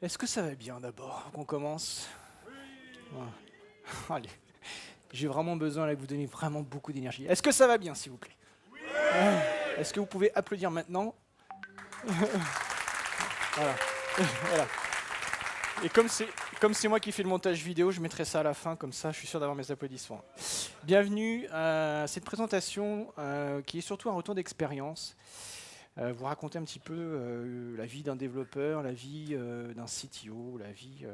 Est-ce que ça va bien d'abord qu'on commence? Ouais. Allez, j'ai vraiment besoin là que vous donniez vraiment beaucoup d'énergie. Est-ce que ça va bien, s'il vous plaît? Ouais. Est-ce que vous pouvez applaudir maintenant? Voilà. Voilà. Et comme c'est moi qui fais le montage vidéo, je mettrai ça à la fin, comme ça je suis sûr d'avoir mes applaudissements. Bienvenue à cette présentation qui est surtout un retour d'expérience. Vous raconter un petit peu la vie d'un développeur, la vie d'un CTO, la vie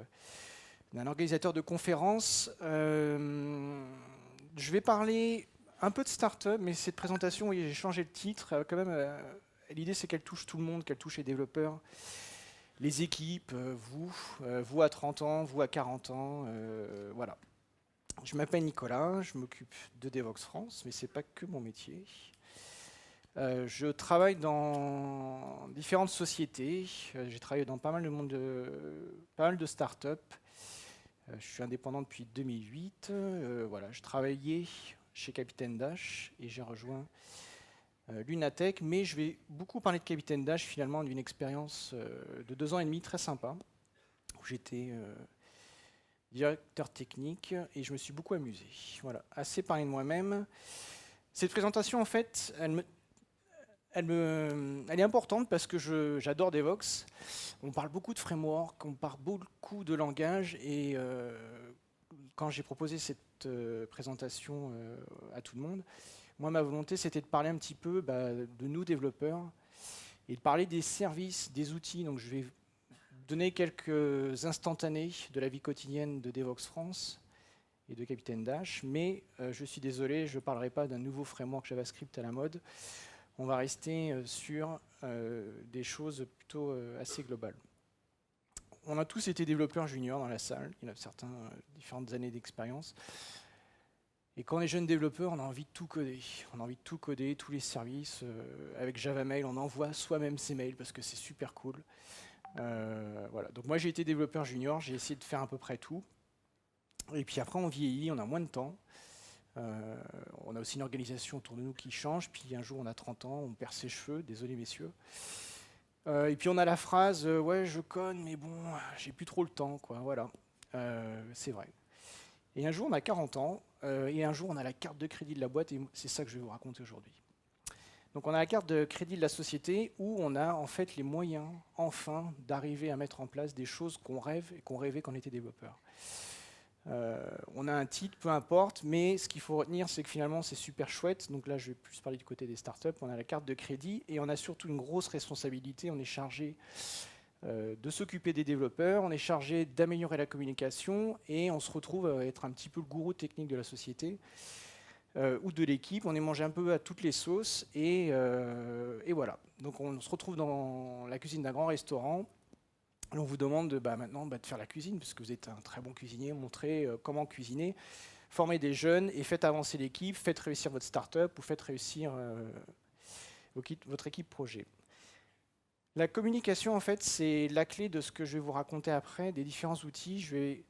d'un organisateur de conférences. Je vais parler un peu de start-up, mais cette présentation, oui, j'ai changé le titre. Quand même, l'idée, c'est qu'elle touche tout le monde, qu'elle touche les développeurs, les équipes, vous à 30 ans, vous à 40 ans. Voilà. Je m'appelle Nicolas, je m'occupe de Devoxx France, mais ce n'est pas que mon métier. Je travaille dans différentes sociétés. J'ai travaillé dans pas mal de startups. Je suis indépendant depuis 2008. Voilà, je travaillais chez Capitaine Dash et j'ai rejoint Lunatech. Mais je vais beaucoup parler de Capitaine Dash, finalement, d'une expérience de 2 ans et demi très sympa, où j'étais directeur technique et je me suis beaucoup amusé. Voilà, assez parlé de moi-même. Cette présentation, en fait, elle est importante parce que j'adore Devoxx. On parle beaucoup de framework, on parle beaucoup de langage et quand j'ai proposé cette présentation à tout le monde, moi ma volonté c'était de parler un petit peu de nous développeurs et de parler des services, des outils. Donc je vais donner quelques instantanés de la vie quotidienne de Devoxx France et de Capitaine Dash, mais je suis désolé, je ne parlerai pas d'un nouveau framework JavaScript à la mode. On va rester sur des choses plutôt assez globales. On a tous été développeurs juniors dans la salle, il y en a certains différentes années d'expérience. Et quand on est jeune développeur, on a envie de tout coder. On a envie de tout coder, tous les services. Avec JavaMail, on envoie soi-même ses mails parce que c'est super cool. Voilà. Donc moi j'ai été développeur junior, j'ai essayé de faire à peu près tout. Et puis après on vieillit, on a moins de temps. On a aussi une organisation autour de nous qui change, puis un jour on a 30 ans, on perd ses cheveux, désolé messieurs. Et puis on a la phrase ouais je conne mais bon j'ai plus trop le temps quoi, voilà. C'est vrai. Et un jour on a 40 ans et un jour on a la carte de crédit de la boîte et c'est ça que je vais vous raconter aujourd'hui. Donc on a la carte de crédit de la société où on a en fait les moyens enfin d'arriver à mettre en place des choses qu'on rêve et qu'on rêvait quand on était développeur. On a un titre, peu importe, mais ce qu'il faut retenir, c'est que finalement, c'est super chouette. Donc là, je vais plus parler du côté des startups. On a la carte de crédit et on a surtout une grosse responsabilité. On est chargé de s'occuper des développeurs, on est chargé d'améliorer la communication et on se retrouve à être un petit peu le gourou technique de la société ou de l'équipe. On est mangé un peu à toutes les sauces et voilà. Donc on se retrouve dans la cuisine d'un grand restaurant. On vous demande maintenant de faire la cuisine, puisque vous êtes un très bon cuisinier, montrez comment cuisiner, formez des jeunes et faites avancer l'équipe, faites réussir votre start-up ou faites réussir votre équipe projet. La communication, en fait, c'est la clé de ce que je vais vous raconter après, des différents outils.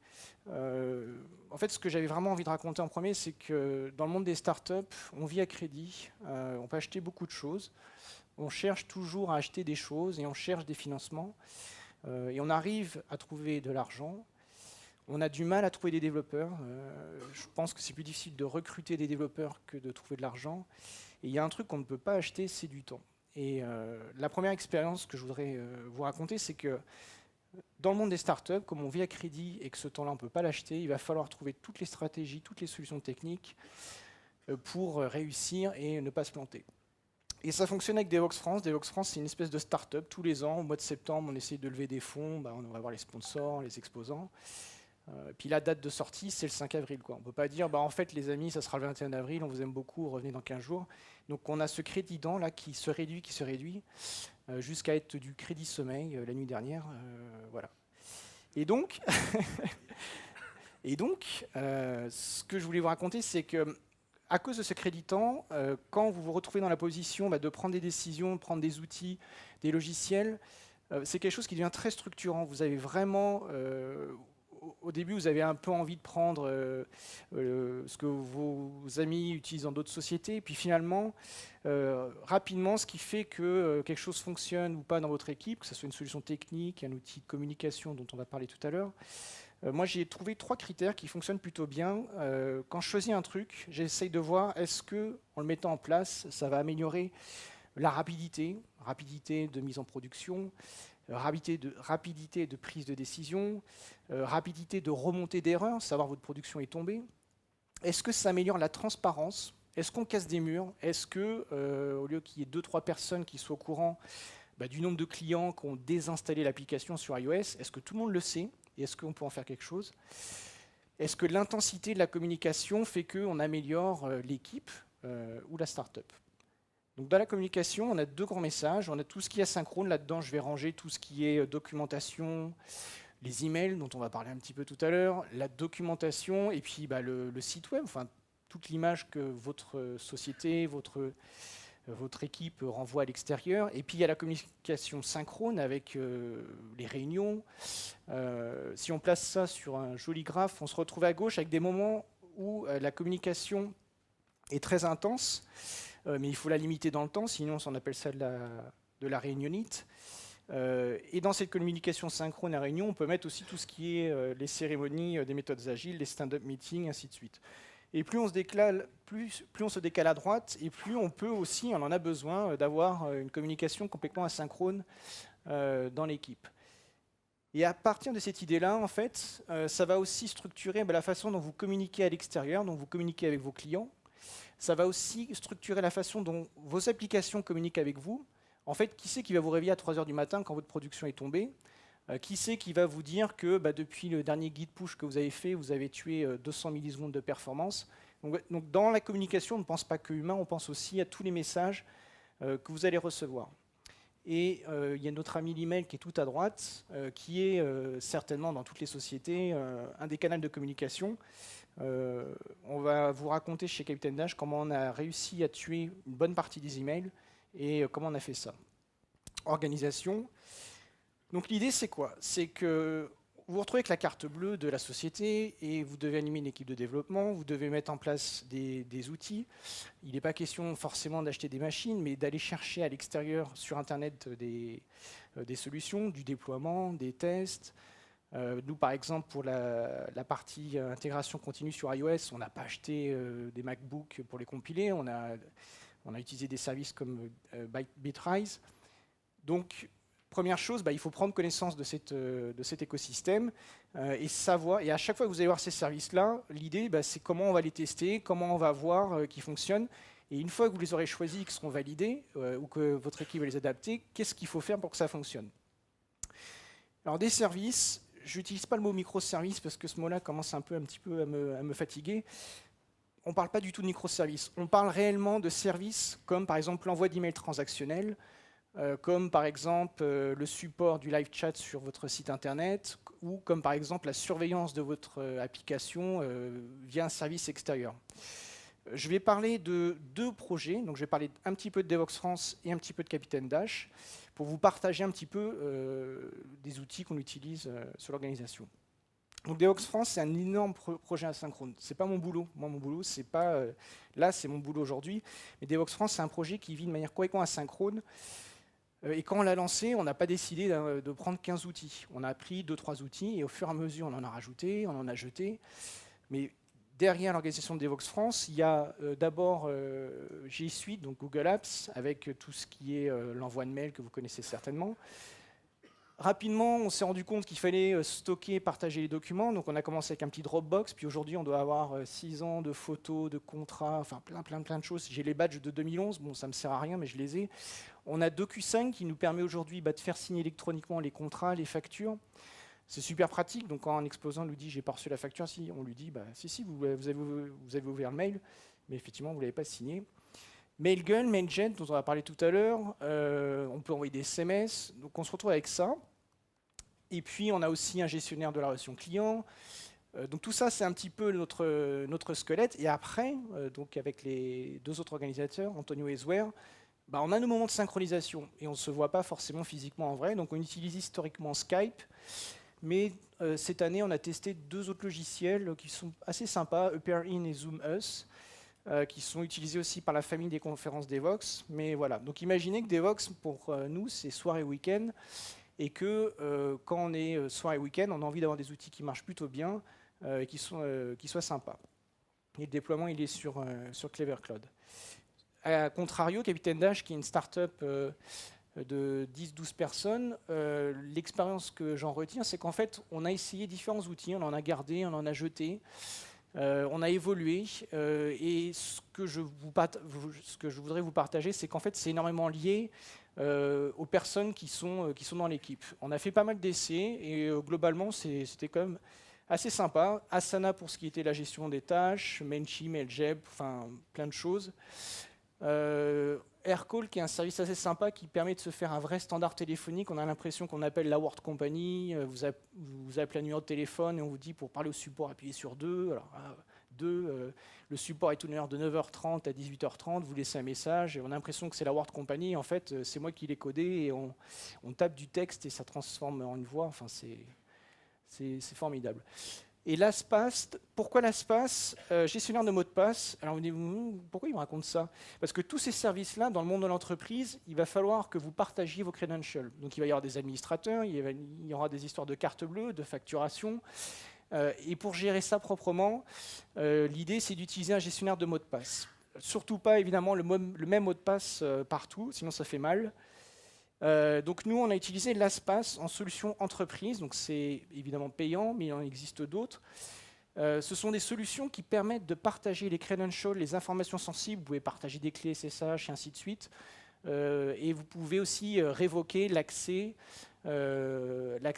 En fait, ce que j'avais vraiment envie de raconter en premier, c'est que dans le monde des startups, on vit à crédit, on peut acheter beaucoup de choses, on cherche toujours à acheter des choses et on cherche des financements. Et on arrive à trouver de l'argent. On a du mal à trouver des développeurs. Je pense que c'est plus difficile de recruter des développeurs que de trouver de l'argent. Et il y a un truc qu'on ne peut pas acheter, c'est du temps. Et la première expérience que je voudrais vous raconter, c'est que dans le monde des startups, comme on vit à crédit et que ce temps-là, on ne peut pas l'acheter, il va falloir trouver toutes les stratégies, toutes les solutions techniques pour réussir et ne pas se planter. Et ça fonctionne avec Devoxx France. Devoxx France, c'est une espèce de start-up. Tous les ans, au mois de septembre, on essaie de lever des fonds. On va voir les sponsors, les exposants. Puis la date de sortie, c'est le 5 avril. Quoi. On ne peut pas dire, en fait, les amis, ça sera le 21 avril, on vous aime beaucoup, revenez dans 15 jours. Donc on a ce crédit dent là qui se réduit, jusqu'à être du crédit sommeil la nuit dernière. Voilà. Et donc, ce que je voulais vous raconter, c'est que à cause de ce créditant, quand vous vous retrouvez dans la position de prendre des décisions, de prendre des outils, des logiciels, c'est quelque chose qui devient très structurant. Vous avez vraiment, au début, vous avez un peu envie de prendre ce que vos amis utilisent dans d'autres sociétés, puis finalement, rapidement, ce qui fait que quelque chose fonctionne ou pas dans votre équipe, que ce soit une solution technique, un outil de communication dont on va parler tout à l'heure, moi j'ai trouvé 3 critères qui fonctionnent plutôt bien. Quand je choisis un truc, j'essaye de voir est-ce que, en le mettant en place, ça va améliorer la rapidité de mise en production, rapidité de prise de décision, rapidité de remontée d'erreurs, savoir votre production est tombée. Est-ce que ça améliore la transparence? Est-ce qu'on casse des murs? Est-ce que, au lieu qu'il y ait 2-3 personnes qui soient au courant du nombre de clients qui ont désinstallé l'application sur iOS, est-ce que tout le monde le sait? Et est-ce qu'on peut en faire quelque chose? Est-ce que l'intensité de la communication fait qu'on améliore l'équipe ou la start-up? Donc dans la communication, on a 2 grands messages. On a tout ce qui est asynchrone. Là-dedans, je vais ranger tout ce qui est documentation, les emails dont on va parler un petit peu tout à l'heure, la documentation et puis le site web, enfin toute l'image que votre société, votre équipe renvoie à l'extérieur. Et puis il y a la communication synchrone avec les réunions. Si on place ça sur un joli graphe, on se retrouve à gauche avec des moments où la communication est très intense, mais il faut la limiter dans le temps, sinon on appelle ça de la réunionnite. Et dans cette communication synchrone à réunion, on peut mettre aussi tout ce qui est les cérémonies des méthodes agiles, les stand-up meetings, ainsi de suite. Et plus on se décale à droite, et plus on peut aussi, on en a besoin, d'avoir une communication complètement asynchrone dans l'équipe. Et à partir de cette idée-là, en fait, ça va aussi structurer la façon dont vous communiquez à l'extérieur, dont vous communiquez avec vos clients. Ça va aussi structurer la façon dont vos applications communiquent avec vous. En fait, qui c'est qui va vous réveiller à 3 heures du matin quand votre production est tombée? Qui c'est qui va vous dire que depuis le dernier guide push que vous avez fait, vous avez tué 200 millisecondes de performance? Donc dans la communication, on ne pense pas que humain, on pense aussi à tous les messages que vous allez recevoir. Et il y a notre ami l'email qui est tout à droite, qui est certainement dans toutes les sociétés un des canaux de communication. On va vous raconter chez Captain Dash comment on a réussi à tuer une bonne partie des emails et comment on a fait ça. Organisation. Donc l'idée c'est quoi? C'est que vous vous retrouvez avec la carte bleue de la société et vous devez animer une équipe de développement, vous devez mettre en place des outils. Il n'est pas question forcément d'acheter des machines, mais d'aller chercher à l'extérieur sur Internet des solutions, du déploiement, des tests. Nous, par exemple, pour la partie intégration continue sur iOS, on n'a pas acheté des MacBooks pour les compiler, on a utilisé des services comme Bitrise. Donc, première chose, il faut prendre connaissance de cet écosystème et savoir. Et à chaque fois que vous allez voir ces services-là, l'idée, c'est comment on va les tester, comment on va voir qu'ils fonctionnent. Et une fois que vous les aurez choisis, qu'ils seront validés, ou que votre équipe va les adapter, qu'est-ce qu'il faut faire pour que ça fonctionne? Alors, des services, je n'utilise pas le mot microservice parce que ce mot-là commence un petit peu à me fatiguer. On ne parle pas du tout de microservices. On parle réellement de services comme, par exemple, l'envoi d'emails transactionnels, comme par exemple le support du live chat sur votre site internet, ou comme par exemple la surveillance de votre application via un service extérieur. Je vais parler de 2 projets, donc je vais parler un petit peu de Devoxx France et un petit peu de Captain Dash, pour vous partager un petit peu des outils qu'on utilise sur l'organisation. Donc Devoxx France, c'est un énorme projet asynchrone. C'est pas mon boulot. Moi, mon boulot, c'est pas là, c'est mon boulot aujourd'hui. Mais Devoxx France, c'est un projet qui vit de manière complètement asynchrone. Et quand on l'a lancé, on n'a pas décidé de prendre 15 outils. On a pris 2-3 outils et au fur et à mesure, on en a rajouté, on en a jeté. Mais derrière l'organisation de Devoxx France, il y a d'abord G Suite, donc Google Apps, avec tout ce qui est l'envoi de mails que vous connaissez certainement. Rapidement, on s'est rendu compte qu'il fallait stocker, partager les documents. Donc on a commencé avec un petit Dropbox. Puis aujourd'hui, on doit avoir 6 ans de photos, de contrats, enfin plein de choses. J'ai les badges de 2011. Bon, ça ne me sert à rien, mais je les ai. On a DocuSign qui nous permet aujourd'hui de faire signer électroniquement les contrats, les factures. C'est super pratique. Donc quand un exposant nous dit « j'ai pas reçu la facture », si, on lui dit « si, vous avez ouvert le mail, mais effectivement, vous ne l'avez pas signé ». Mailgun, Mailjet, dont on va parler tout à l'heure, on peut envoyer des SMS, donc on se retrouve avec ça. Et puis on a aussi un gestionnaire de la relation client. Donc tout ça, c'est un petit peu notre squelette. Et après, donc avec les 2 autres organisateurs, Antonio et Zouer, on a nos moments de synchronisation et on ne se voit pas forcément physiquement en vrai. Donc on utilise historiquement Skype. Mais cette année, on a testé 2 autres logiciels qui sont assez sympas, AppearIn et ZoomUs, qui sont utilisés aussi par la famille des conférences Devoxx. Mais voilà, donc imaginez que Devoxx, pour nous, c'est soir et week-end, et que quand on est soir et week-end, on a envie d'avoir des outils qui marchent plutôt bien et qui soient sympas. Et le déploiement, il est sur Clever Cloud. A contrario, Capitaine Dash, qui est une start-up de 10-12 personnes, l'expérience que j'en retiens, c'est qu'en fait, on a essayé différents outils, on en a gardé, on en a jeté, on a évolué, et ce que je voudrais vous partager, c'est qu'en fait, c'est énormément lié aux personnes qui sont dans l'équipe. On a fait pas mal d'essais, et globalement, c'était quand même assez sympa. Asana pour ce qui était la gestion des tâches, Mailchimp, Mailjet, enfin plein de choses. Aircall, qui est un service assez sympa qui permet de se faire un vrai standard téléphonique. On a l'impression qu'on appelle la Word Company, vous appelez un numéro de téléphone et on vous dit pour parler au support, appuyez sur 2. Alors, 2, le support est une heure de 9h30 à 18h30, vous laissez un message et on a l'impression que c'est la Word Company. En fait, c'est moi qui l'ai codé et on tape du texte et ça transforme en une voix. Enfin, c'est formidable. Et LastPass, pourquoi LastPass gestionnaire de mots de passe. Alors vous dites, pourquoi il me raconte ça? Parce que tous ces services-là, dans le monde de l'entreprise, il va falloir que vous partagiez vos credentials. Donc il va y avoir des administrateurs, il y aura des histoires de carte bleue, de facturation. Et pour gérer ça proprement, l'idée c'est d'utiliser un gestionnaire de mots de passe. Surtout pas évidemment le même mot de passe partout, sinon ça fait mal. Donc nous, on a utilisé LastPass en solution entreprise, donc c'est évidemment payant, mais il en existe d'autres. Ce sont des solutions qui permettent de partager les credentials, les informations sensibles, vous pouvez partager des clés SSH et ainsi de suite, et vous pouvez aussi révoquer l'accès à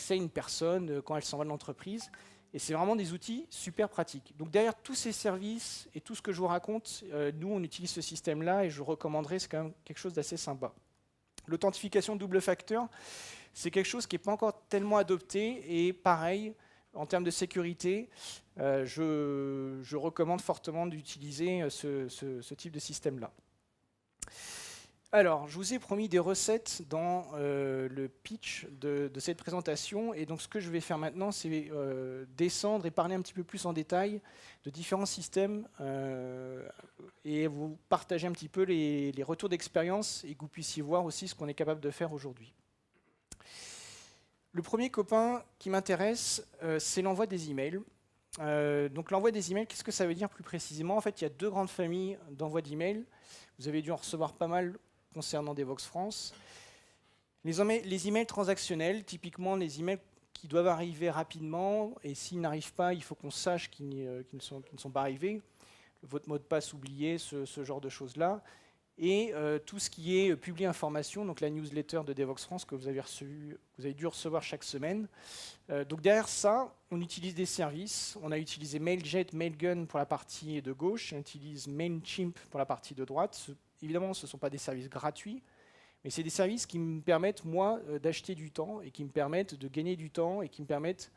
une personne quand elle s'en va de l'entreprise. Et c'est vraiment des outils super pratiques. Donc derrière tous ces services et tout ce que je vous raconte, nous, on utilise ce système-là et je recommanderais, c'est quand même quelque chose d'assez sympa. L'authentification double facteur, c'est quelque chose qui n'est pas encore tellement adopté et pareil, en termes de sécurité, je recommande fortement d'utiliser ce type de système-là. Alors, je vous ai promis des recettes dans le pitch de cette présentation et donc ce que je vais faire maintenant, c'est descendre et parler un petit peu plus en détail de différents systèmes et vous partager un petit peu les retours d'expérience et que vous puissiez voir aussi ce qu'on est capable de faire aujourd'hui. Le premier copain qui m'intéresse, c'est l'envoi des emails. Donc l'envoi des emails, qu'est-ce que ça veut dire plus précisément? En fait, il y a 2 grandes familles d'envoi d'emails. Vous avez dû en recevoir pas mal concernant Devoxx France. Les emails transactionnels, typiquement les emails qui doivent arriver rapidement, et s'ils n'arrivent pas, il faut qu'on sache qu'ils ne sont pas arrivés. Votre mot de passe oublié, ce genre de choses-là. Et tout ce qui est publier information, donc la newsletter de Devoxx France que vous avez dû recevoir chaque semaine. Donc derrière ça, on utilise des services. On a utilisé Mailjet, Mailgun pour la partie de gauche, on utilise Mailchimp pour la partie de droite. Évidemment, ce ne sont pas des services gratuits, mais c'est des services qui me permettent, moi, d'acheter du temps et qui me permettent de gagner du temps et qui me permettent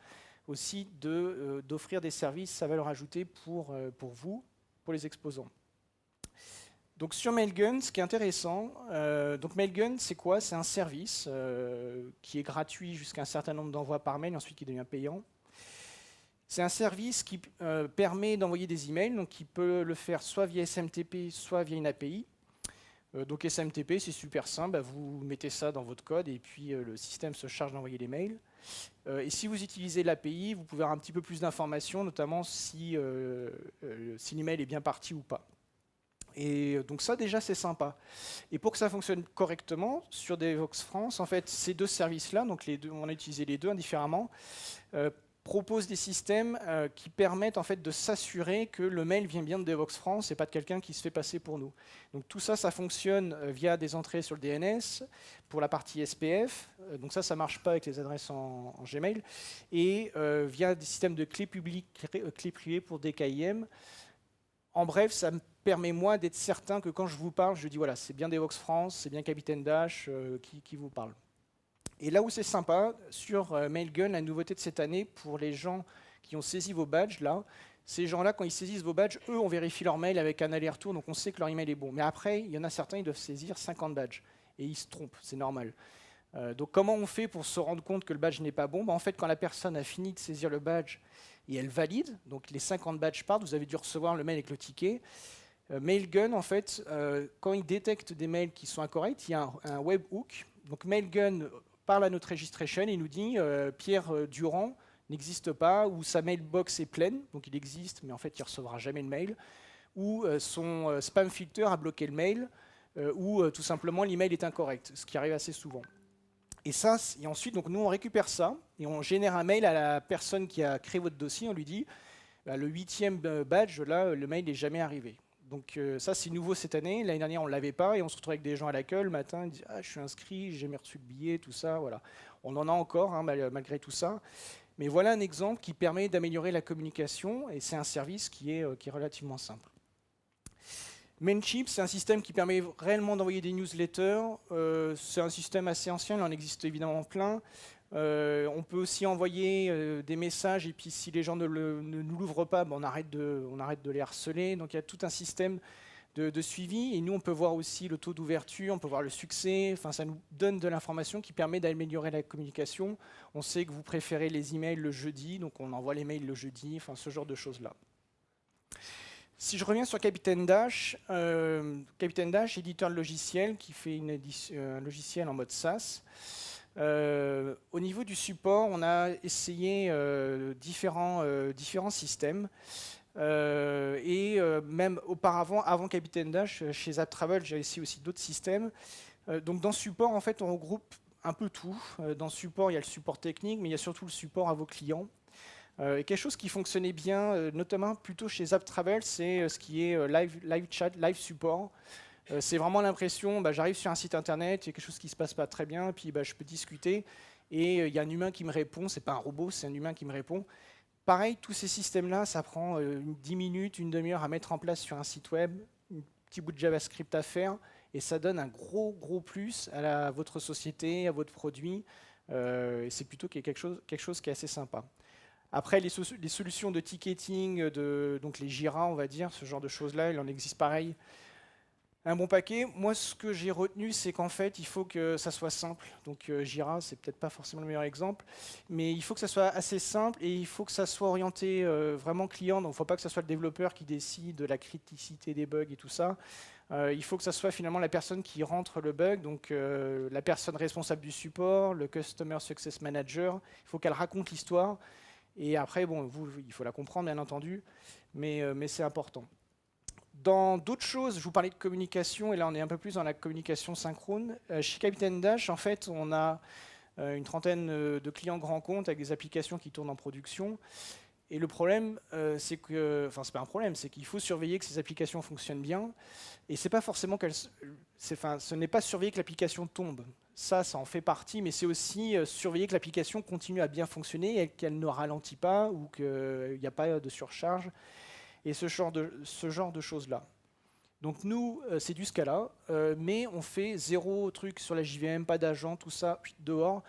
aussi d'offrir des services à valeur ajoutée pour vous, pour les exposants. Donc sur Mailgun, ce qui est intéressant, donc Mailgun, c'est quoi? C'est un service qui est gratuit jusqu'à un certain nombre d'envois par mail, ensuite qui devient payant. C'est un service qui permet d'envoyer des emails, donc qui peut le faire soit via SMTP, soit via une API. Donc SMTP, c'est super simple, vous mettez ça dans votre code et puis le système se charge d'envoyer les mails. Et si vous utilisez l'API, vous pouvez avoir un petit peu plus d'informations, notamment si l'email est bien parti ou pas. Et donc ça déjà c'est sympa. Et pour que ça fonctionne correctement sur Devoxx France, en fait ces 2 services-là, donc on a utilisé les 2 indifféremment, proposent des systèmes qui permettent en fait de s'assurer que le mail vient bien de Devoxx France et pas de quelqu'un qui se fait passer pour nous. Donc tout ça, ça fonctionne via des entrées sur le DNS pour la partie SPF. Donc ça marche pas avec les adresses en Gmail et via des systèmes de clés publiques, clés privées pour DKIM. En bref, ça me permet moi d'être certain que quand je vous parle, je dis voilà, c'est bien Devoxx France, c'est bien Capitaine Dash qui vous parle. Et là où c'est sympa, sur Mailgun, la nouveauté de cette année, pour les gens qui ont saisi vos badges, là, ces gens-là, quand ils saisissent vos badges, eux, on vérifie leur mail avec un aller-retour, donc on sait que leur email est bon. Mais après, il y en a certains, ils doivent saisir 50 badges. Et ils se trompent, c'est normal. Donc comment on fait pour se rendre compte que le badge n'est pas bon? En fait, quand la personne a fini de saisir le badge et elle valide, donc les 50 badges partent, vous avez dû recevoir le mail avec le ticket. Mailgun, en fait, quand il détecte des mails qui sont incorrects, il y a un webhook. Donc Mailgun parle à notre registration et nous dit Pierre Durand n'existe pas, ou sa mailbox est pleine, donc il existe, mais en fait il ne recevra jamais le mail, ou son spam filter a bloqué le mail, ou tout simplement l'email est incorrect, ce qui arrive assez souvent. Et ensuite, donc nous on récupère ça et on génère un mail à la personne qui a créé votre dossier. On lui dit le 8e badge, là, le mail n'est jamais arrivé. Donc ça, c'est nouveau cette année. L'année dernière, on ne l'avait pas et on se retrouve avec des gens à l'accueil le matin. Ils disent je suis inscrit, j'ai jamais reçu le billet, tout ça. Voilà. On en a encore, hein, malgré tout ça. Mais voilà un exemple qui permet d'améliorer la communication et c'est un service qui est relativement simple. Mailchimp, c'est un système qui permet réellement d'envoyer des newsletters. C'est un système assez ancien, il en existe évidemment plein. On peut aussi envoyer des messages et puis si les gens ne nous l'ouvrent pas, on arrête de les harceler. Donc il y a tout un système de suivi et nous on peut voir aussi le taux d'ouverture, on peut voir le succès. Enfin, ça nous donne de l'information qui permet d'améliorer la communication. On sait que vous préférez les emails le jeudi, donc on envoie les mails le jeudi, enfin ce genre de choses-là. Si je reviens sur Captain Dash, éditeur de logiciel qui fait un logiciel en mode SaaS. Au niveau du support, on a essayé différents systèmes. Même auparavant, avant Captain Dash, chez AppTravel, j'ai essayé aussi d'autres systèmes. Donc dans support, en fait, on regroupe un peu tout. Dans support, il y a le support technique, mais il y a surtout le support à vos clients. Et quelque chose qui fonctionnait bien, notamment plutôt chez AppTravel, c'est ce qui est live chat, live support. C'est vraiment l'impression, j'arrive sur un site internet, il y a quelque chose qui ne se passe pas très bien, puis je peux discuter, et il y a un humain qui me répond, c'est pas un robot, c'est un humain qui me répond. Pareil, tous ces systèmes-là, ça prend 10 minutes, une demi-heure à mettre en place sur un site web, un petit bout de JavaScript à faire, et ça donne un gros plus à votre société, à votre produit, et c'est plutôt quelque chose qui est assez sympa. Après, les solutions de ticketing, donc les Jira, on va dire, ce genre de choses-là, il en existe pareil un bon paquet. Moi, ce que j'ai retenu, c'est qu'en fait, il faut que ça soit simple. Donc Jira, c'est peut-être pas forcément le meilleur exemple, mais il faut que ça soit assez simple et il faut que ça soit orienté vraiment client. Donc, il ne faut pas que ce soit le développeur qui décide de la criticité des bugs et tout ça. Il faut que ça soit finalement la personne qui rentre le bug, donc la personne responsable du support, le Customer Success Manager. Il faut qu'elle raconte l'histoire. Et après, il faut la comprendre, bien entendu, mais c'est important. Dans d'autres choses, je vous parlais de communication, et là, on est un peu plus dans la communication synchrone. Chez Captain Dash, en fait, on a une trentaine de clients grands comptes avec des applications qui tournent en production. Et le problème, c'est que, enfin, c'est pas un problème, c'est qu'il faut surveiller que ces applications fonctionnent bien. Et c'est pas forcément ce n'est pas surveiller que l'application tombe. Ça en fait partie, mais c'est aussi surveiller que l'application continue à bien fonctionner et qu'elle ne ralentit pas ou qu'il n'y a pas de surcharge et ce genre de choses-là. Donc nous, c'est du Scala, mais on fait zéro truc sur la JVM, pas d'agent, tout ça, dehors.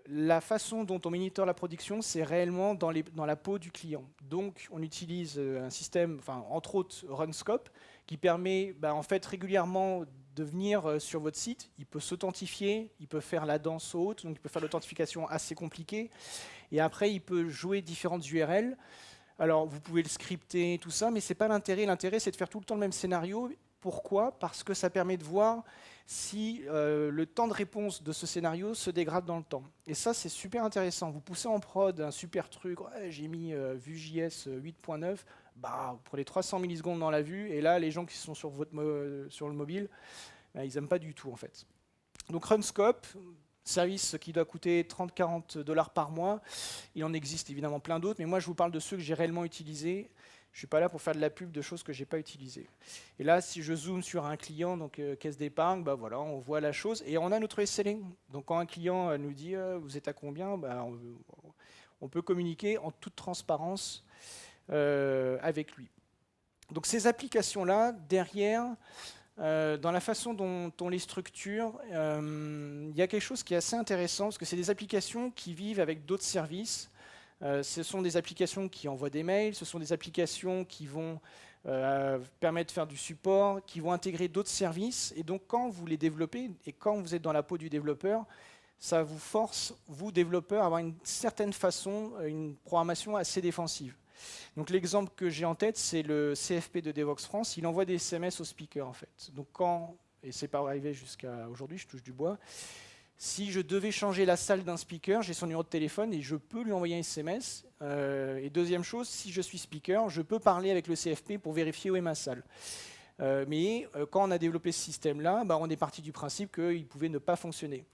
La façon dont on monitor la production, c'est réellement dans la peau du client. Donc on utilise un système, entre autres RunScope, qui permet en fait régulièrement de venir sur votre site. Il peut s'authentifier, il peut faire la danse haute, donc il peut faire l'authentification assez compliquée. Et après, il peut jouer différentes URL. Alors vous pouvez le scripter, tout ça, mais ce n'est pas l'intérêt. L'intérêt, c'est de faire tout le temps le même scénario. Pourquoi? Parce que ça permet de voir si le temps de réponse de ce scénario se dégrade dans le temps. Et ça, c'est super intéressant. Vous poussez en prod un super truc, ouais, j'ai mis Vue.js 8.9, vous prenez 300 millisecondes dans la vue, et là, les gens qui sont sur le mobile, ils n'aiment pas du tout, en fait. Donc RunScope, service qui doit coûter 30-40 $ par mois. Il en existe évidemment plein d'autres, mais moi, je vous parle de ceux que j'ai réellement utilisés. Je ne suis pas là pour faire de la pub de choses que je n'ai pas utilisées. Et là, si je zoome sur un client, donc caisse d'épargne, voilà, on voit la chose. Et on a notre SLA. Donc quand un client nous dit vous êtes à combien, on peut communiquer en toute transparence avec lui. Donc ces applications-là, derrière, dans la façon dont on les structure, il y a quelque chose qui est assez intéressant, parce que c'est des applications qui vivent avec d'autres services. Ce sont des applications qui envoient des mails, ce sont des applications qui vont permettre de faire du support, qui vont intégrer d'autres services. Et donc, quand vous les développez et quand vous êtes dans la peau du développeur, ça vous force, vous développeurs, à avoir une certaine façon, une programmation assez défensive. Donc l'exemple que j'ai en tête, c'est le CFP de Devoxx France. Il envoie des SMS au speaker en fait. Donc quand, et c'est pas arrivé jusqu'à aujourd'hui, je touche du bois, si je devais changer la salle d'un speaker, j'ai son numéro de téléphone et je peux lui envoyer un SMS. Et deuxième chose, si je suis speaker, je peux parler avec le CFP pour vérifier où est ma salle. Mais quand on a développé ce système-là, on est parti du principe qu'il pouvait ne pas fonctionner.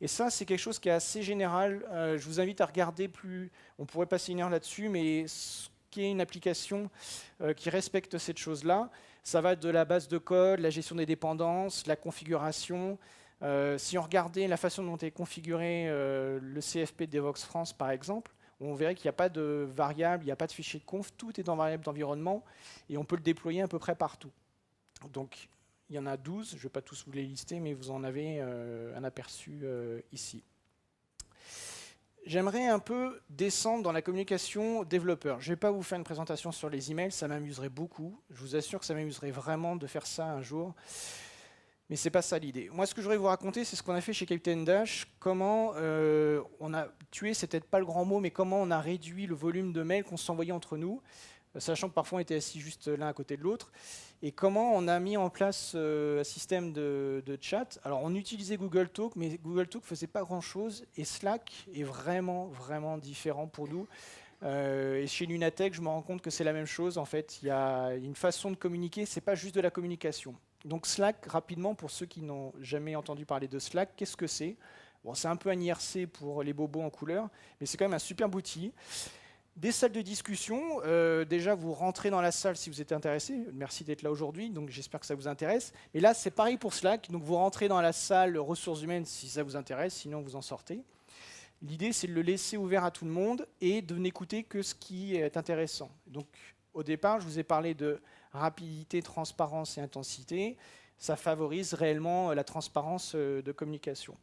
Et ça, c'est quelque chose qui est assez général. Je vous invite à regarder plus. On pourrait passer une heure là-dessus, mais ce qui est une application qui respecte cette chose-là, ça va de la base de code, la gestion des dépendances, la configuration. Si on regardait la façon dont est configuré le CFP de Devoxx France, par exemple, on verrait qu'il n'y a pas de variable, il n'y a pas de fichier de conf, tout est en variable d'environnement et on peut le déployer à peu près partout. Donc, il y en a 12, je ne vais pas tous vous les lister, mais vous en avez un aperçu ici. J'aimerais un peu descendre dans la communication développeur. Je ne vais pas vous faire une présentation sur les emails, ça m'amuserait beaucoup. Je vous assure que ça m'amuserait vraiment de faire ça un jour. Mais ce n'est pas ça l'idée. Moi, ce que je voudrais vous raconter, c'est ce qu'on a fait chez Captain Dash, comment on a tué, c'est peut-être pas le grand mot, mais comment on a réduit le volume de mails qu'on s'envoyait entre nous, sachant que parfois on était assis juste l'un à côté de l'autre, et comment on a mis en place un système de chat. Alors on utilisait Google Talk, mais Google Talk ne faisait pas grand-chose, et Slack est vraiment, vraiment différent pour nous. Et chez Lunatech, je me rends compte que c'est la même chose. En fait, il y a une façon de communiquer, c'est pas juste de la communication. Donc Slack, rapidement, pour ceux qui n'ont jamais entendu parler de Slack, qu'est-ce que c'est? Bon, c'est un peu un IRC pour les bobos en couleur, mais c'est quand même un superbe outil. Des salles de discussion, déjà vous rentrez dans la salle si vous êtes intéressé, merci d'être là aujourd'hui, donc j'espère que ça vous intéresse. Mais là c'est pareil pour Slack, donc vous rentrez dans la salle ressources humaines si ça vous intéresse, sinon vous en sortez. L'idée c'est de le laisser ouvert à tout le monde et de n'écouter que ce qui est intéressant. Donc au départ je vous ai parlé de rapidité, transparence et intensité, ça favorise réellement la transparence de communication.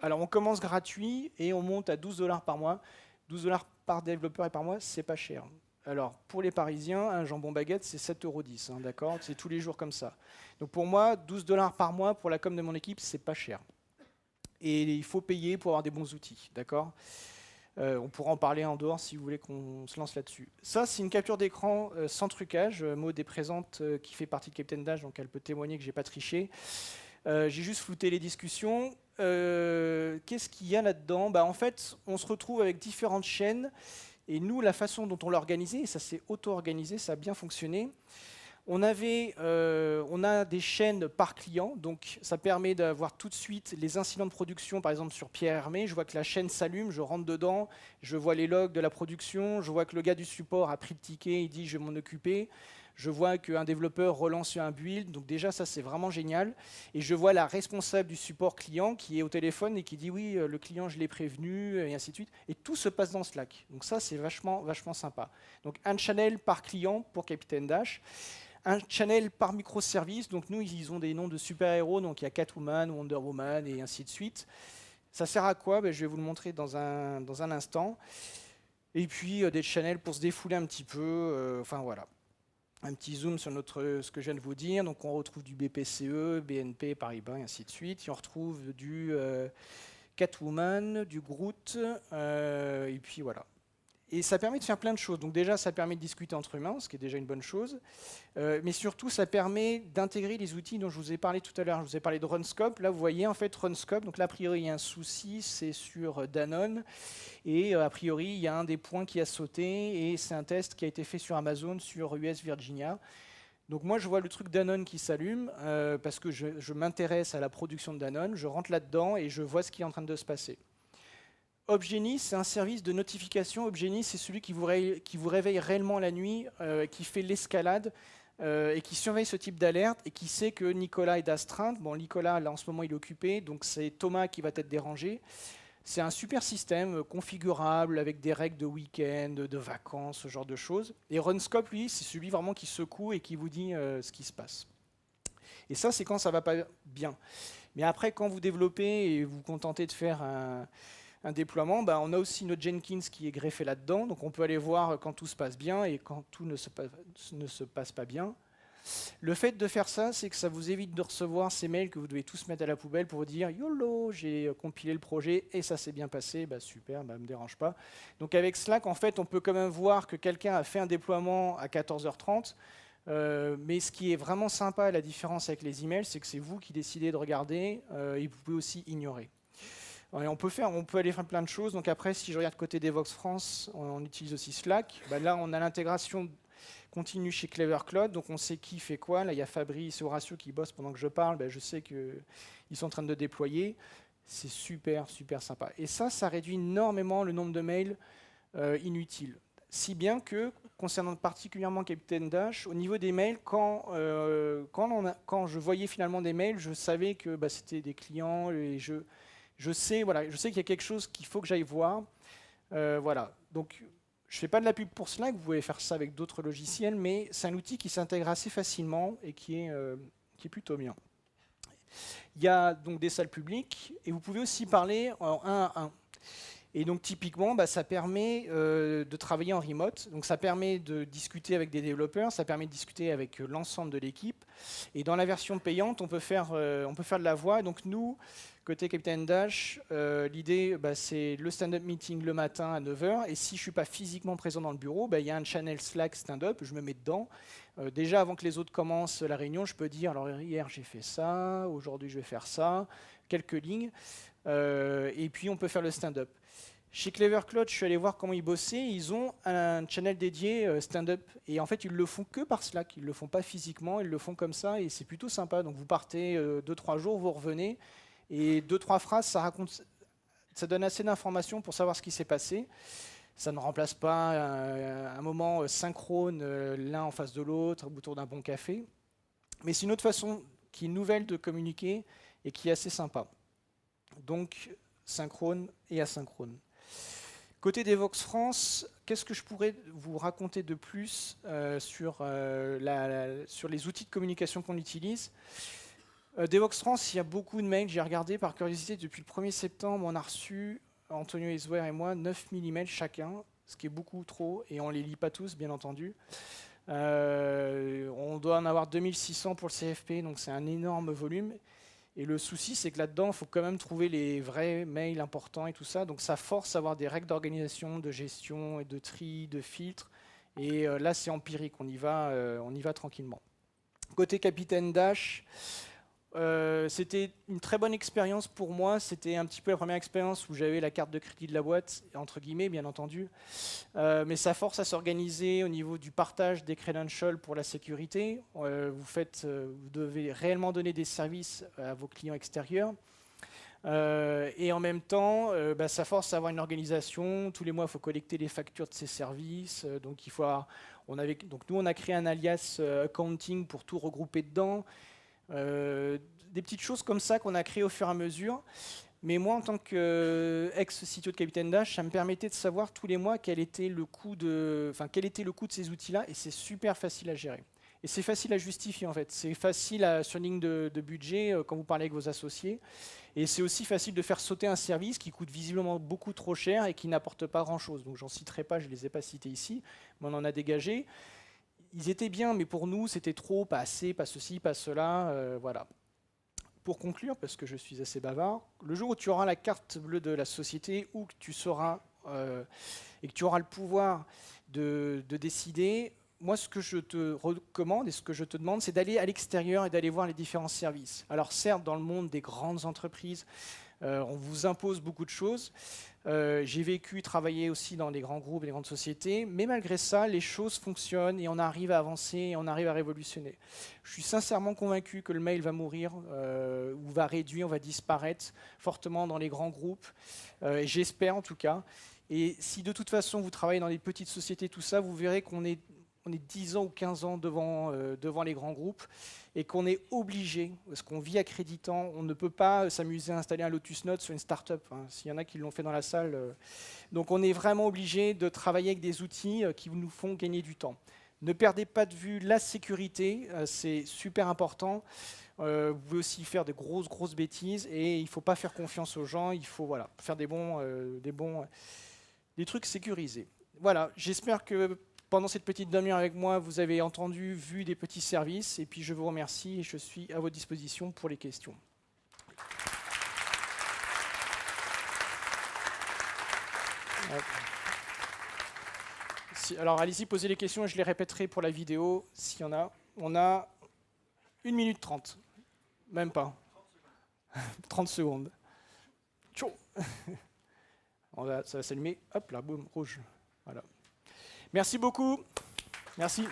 Alors on commence gratuit et on monte à 12 $ par mois. 12 $ par développeur et par mois, c'est pas cher. Alors pour les Parisiens, un jambon baguette, c'est 7,10 €, d'accord? C'est tous les jours comme ça. Donc pour moi, 12 $ par mois pour la com de mon équipe, c'est pas cher. Et il faut payer pour avoir des bons outils, d'accord? On pourra en parler en dehors si vous voulez qu'on se lance là-dessus. Ça, c'est une capture d'écran sans trucage. Maud est présente, qui fait partie de Captain Dash, donc elle peut témoigner que j'ai pas triché. J'ai juste flouté les discussions. Qu'est-ce qu'il y a là-dedans? En fait, on se retrouve avec différentes chaînes. Et nous, la façon dont on l'a organisé, et ça s'est auto-organisé, ça a bien fonctionné. On a des chaînes par client, donc ça permet d'avoir tout de suite les incidents de production, par exemple sur Pierre Hermé, je vois que la chaîne s'allume, je rentre dedans, je vois les logs de la production, je vois que le gars du support a pris le ticket, il dit je vais m'en occuper, je vois qu'un développeur relance un build, donc déjà ça c'est vraiment génial, et je vois la responsable du support client qui est au téléphone et qui dit oui, le client je l'ai prévenu, et ainsi de suite, et tout se passe dans Slack, donc ça c'est vachement, vachement sympa. Donc un channel par client pour Captain Dash. Un channel par microservice, donc nous ils ont des noms de super-héros, donc il y a Catwoman, Wonder Woman et ainsi de suite. Ça sert à quoi? Je vais vous le montrer dans un instant. Et puis des channels pour se défouler un petit peu, enfin voilà. Un petit zoom sur ce que je viens de vous dire, donc on retrouve du BPCE, BNP, Paribas et ainsi de suite. Et on retrouve du Catwoman, du Groot, et puis voilà. Et ça permet de faire plein de choses. Donc déjà, ça permet de discuter entre humains, ce qui est déjà une bonne chose. Mais surtout, ça permet d'intégrer les outils dont je vous ai parlé tout à l'heure. Je vous ai parlé de Runscope. Là, vous voyez, en fait, Runscope. Donc là, a priori, il y a un souci, c'est sur Danone. Et a priori, il y a un des points qui a sauté. Et c'est un test qui a été fait sur Amazon, sur US Virginia. Donc moi, je vois le truc Danone qui s'allume, parce que je m'intéresse à la production de Danone. Je rentre là-dedans et je vois ce qui est en train de se passer. Opgeny, c'est un service de notification. Opgeny, c'est celui qui vous réveille réellement la nuit, qui fait l'escalade et qui surveille ce type d'alerte et qui sait que Nicolas est d'astreinte. Bon, Nicolas, là, en ce moment, il est occupé, donc c'est Thomas qui va être dérangé. C'est un super système configurable avec des règles de week-end, de vacances, ce genre de choses. Et Runscope, lui, c'est celui vraiment qui secoue et qui vous dit ce qui se passe. Et ça, c'est quand ça ne va pas bien. Mais après, quand vous développez et vous vous contentez de faire un déploiement, on a aussi notre Jenkins qui est greffé là-dedans, donc on peut aller voir quand tout se passe bien et quand tout ne se passe pas bien. Le fait de faire ça, c'est que ça vous évite de recevoir ces mails que vous devez tous mettre à la poubelle pour vous dire YOLO, j'ai compilé le projet et ça s'est bien passé, bah super, bah me dérange pas. Donc avec Slack, en fait, on peut quand même voir que quelqu'un a fait un déploiement à 14h30. Mais ce qui est vraiment sympa, la différence avec les emails, c'est que c'est vous qui décidez de regarder et vous pouvez aussi ignorer. Et on peut aller faire plein de choses. Donc après, si je regarde côté Devoxx France, on utilise aussi Slack. Bah là, on a l'intégration continue chez Clever Cloud, donc on sait qui fait quoi. Là, il y a Fabrice et Horatio qui bossent pendant que je parle. Bah, je sais qu'ils sont en train de déployer. C'est super, super sympa. Et ça réduit énormément le nombre de mails inutiles. Si bien que, concernant particulièrement Captain Dash, au niveau des mails, quand je voyais finalement des mails, je savais que bah, c'était des clients et je sais qu'il y a quelque chose qu'il faut que j'aille voir. Voilà. Donc, je ne fais pas de la pub pour Slack, vous pouvez faire ça avec d'autres logiciels, mais c'est un outil qui s'intègre assez facilement et qui est plutôt bien. Il y a donc des salles publiques et vous pouvez aussi parler en 1 à 1. Et donc typiquement, bah, ça permet de travailler en remote. Donc ça permet de discuter avec des développeurs, ça permet de discuter avec l'ensemble de l'équipe. Et dans la version payante, on peut faire de la voix. Donc nous, côté Captain Dash, l'idée, bah, c'est le stand-up meeting le matin à 9h. Et si je ne suis pas physiquement présent dans le bureau, bah, y a un channel Slack stand-up, je me mets dedans. Déjà, avant que les autres commencent la réunion, je peux dire, alors hier j'ai fait ça, aujourd'hui je vais faire ça, quelques lignes. Et puis on peut faire le stand-up. Chez Clever Cloud, je suis allé voir comment ils bossaient. Ils ont un channel dédié stand-up. Et en fait, ils le font que par Slack. Ils ne le font pas physiquement, ils le font comme ça. Et c'est plutôt sympa. Donc vous partez 2-3 jours, vous revenez. Et 2-3 phrases, ça donne assez d'informations pour savoir ce qui s'est passé. Ça ne remplace pas un moment synchrone, l'un en face de l'autre, autour d'un bon café. Mais c'est une autre façon qui est nouvelle de communiquer et qui est assez sympa. Donc, synchrone et asynchrone. Côté Devoxx France, qu'est-ce que je pourrais vous raconter de plus sur les outils de communication qu'on utilise? Devoxx France, il y a beaucoup de mails. J'ai regardé par curiosité depuis le 1er septembre. On a reçu, Antonio Eswer et moi, 9000 emails chacun, ce qui est beaucoup trop, et on ne les lit pas tous, bien entendu. On doit en avoir 2600 pour le CFP, donc c'est un énorme volume. Et le souci, c'est que là-dedans, il faut quand même trouver les vrais mails importants et tout ça. Donc ça force à avoir des règles d'organisation, de gestion, et de tri, de filtre. Et là, c'est empirique, on y va tranquillement. Côté Captain Dash, c'était une très bonne expérience pour moi. C'était un petit peu la première expérience où j'avais la carte de crédit de la boîte, entre guillemets, bien entendu. Mais ça force à s'organiser au niveau du partage des credentials pour la sécurité. Vous devez réellement donner des services à vos clients extérieurs. Et en même temps, ça force à avoir une organisation. Tous les mois, il faut collecter les factures de ces services. Donc, nous, on a créé un alias accounting pour tout regrouper dedans. Des petites choses comme ça qu'on a créées au fur et à mesure. Mais moi, en tant qu'ex-CTO de Captain Dash, ça me permettait de savoir tous les mois quel était le coût de ces outils-là, et c'est super facile à gérer. Et c'est facile à justifier, en fait. C'est facile sur une ligne de budget quand vous parlez avec vos associés. Et c'est aussi facile de faire sauter un service qui coûte visiblement beaucoup trop cher et qui n'apporte pas grand-chose. Donc, j'en citerai pas, je ne les ai pas cités ici, mais on en a dégagé. Ils étaient bien, mais pour nous, c'était trop, pas assez, pas ceci, pas cela, voilà. Pour conclure, parce que je suis assez bavard, le jour où tu auras la carte bleue de la société, ou que tu sauras et que tu auras le pouvoir de décider, moi ce que je te recommande et ce que je te demande, c'est d'aller à l'extérieur et d'aller voir les différents services. Alors certes, dans le monde des grandes entreprises, on vous impose beaucoup de choses. J'ai travaillé aussi dans des grands groupes et des grandes sociétés, mais malgré ça, les choses fonctionnent et on arrive à avancer et on arrive à révolutionner. Je suis sincèrement convaincu que le mail va mourir ou va réduire, va disparaître fortement dans les grands groupes. J'espère en tout cas. Et si de toute façon vous travaillez dans des petites sociétés, tout ça, vous verrez qu'on est 10 ans ou 15 ans devant les grands groupes et qu'on est obligé, parce qu'on vit accréditant, on ne peut pas s'amuser à installer un Lotus Notes sur une start-up, hein, s'il y en a qui l'ont fait dans la salle. Donc on est vraiment obligé de travailler avec des outils qui nous font gagner du temps. Ne perdez pas de vue la sécurité, c'est super important. Vous pouvez aussi faire de grosses bêtises et il ne faut pas faire confiance aux gens, il faut faire des trucs sécurisés. Voilà, j'espère que pendant cette petite demi-heure avec moi, vous avez entendu, vu des petits services, et puis je vous remercie et je suis à votre disposition pour les questions. Alors allez-y, posez les questions et je les répéterai pour la vidéo s'il y en a. On a 1 minute 30, même pas. 30 secondes. Tchou. Ça va s'allumer, hop là, boum, rouge. Voilà. Merci beaucoup. Merci.